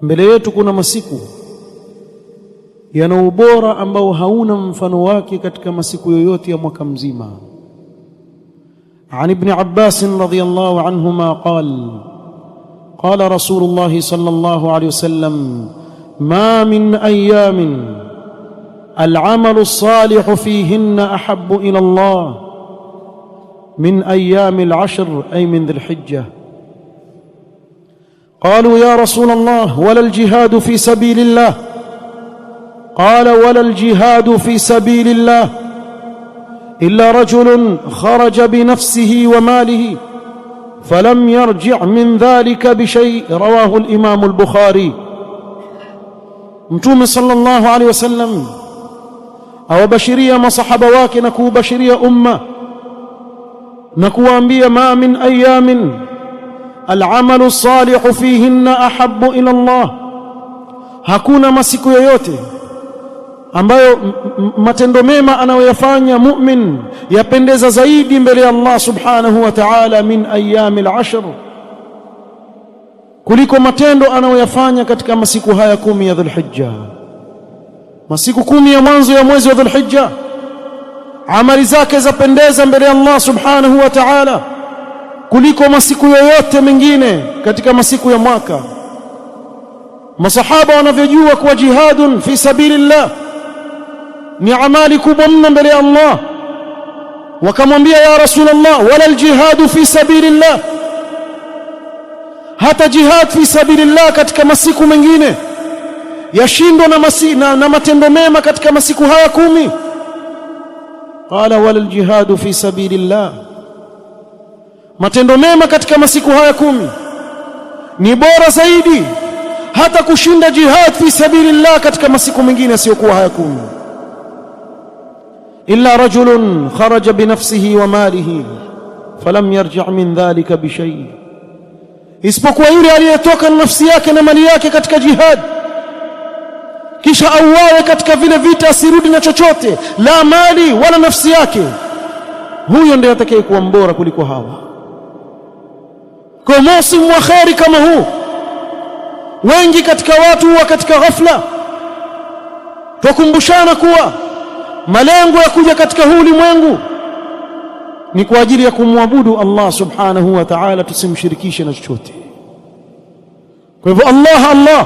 mbele yetu kuna masiku yana ubora ambao hauna mfano wake katika masiku yoyote ya mwaka mzima. عن ابن عباس رضي الله عنهما قال رسول الله صلى الله عليه وسلم: ما من أيام العمل الصالح فيهن أحب إلى الله من أيام العشر، أي من ذي الحجة. قالوا: يا رسول الله ولا الجهاد في سبيل الله؟ قال: ولا الجهاد في سبيل الله إلا رجل خرج بنفسه وماله فلم يرجع من ذلك بشيء. رواه الإمام البخاري. Mtume sallallahu alaihi wasallam awabashiria masahaba wake na kuubashiria umma na kuwaambia: ma min ayamin al'amalu salihu fihinna ahabbu ila Allah, hakuna masiku yoyote ambayo matendo mema anayoyafanya mu'min yapendeza zaidi mbele ya Allah subhanahu wa ta'ala min ayyamil ashr, kuliko matendo anayoyafanya katika masiku haya 10 ya Dhulhijja. Masiku 10 ya mwanzo ya mwezi wa Dhulhijja, amali zake zapendeza mbele ya Allah subhanahu wa ta'ala kuliko masiku yoyote mengine katika masiku ya mwaka. Masahaba wanavyojua kuwa jihadun fi sabilillah ni amali kubwa mno mbele ya Allah, wakamwambia: ya Rasulullah wala aljihadu fi sabilillah, hata jihad fi sabilillah katika masiku mengine yashindwa na matendo mema katika masiku haya 10. Qala: wala aljihadu fi sabilillah, matendo mema katika masiku haya 10 ni bora zaidi hata kushinda jihad fi sabilillah katika masiku mengine yasiyokuwa haya 10. إلا رجل خرج بنفسه وماله فلم يرجع من ذلك بشيء، isipokuwa yule aliyetoka na nafsi yake na mali yake katika jihad kisha auawe katika vile vita, asirudi na chochote, la mali wala nafsi yake, huyo ndiye atakayekuwa mbora kuliko hawa. Kwa msimu wa khairi kama huu, wengi katika watu wa katika ghafla, tukumbushana kuwa malengo ya kuja katika huu ulimwengu ni kwa ajili ya kumwabudu Allah subhanahu wa ta'ala, tusimshirikishe na chochote. Kwa hivyo Allah,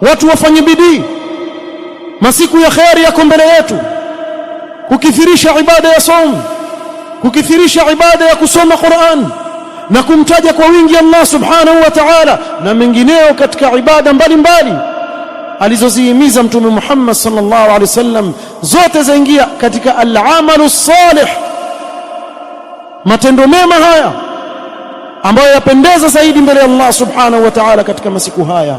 watu wafanye bidii, masiku ya khairi yako mbele yetu, kukithirisha ibada ya saum, kukithirisha ibada ya kusoma Qur'an na kumtaja kwa wingi Allah subhanahu wa ta'ala na mengineo katika ibada mbalimbali alizozihimiza Mtume Muhammad sallallahu alaihi wasallam, zote zaingia katika al-amalu salih, matendo mema haya ambayo yapendeza zaidi mbele ya Allah subhanahu wa ta'ala katika masiku haya.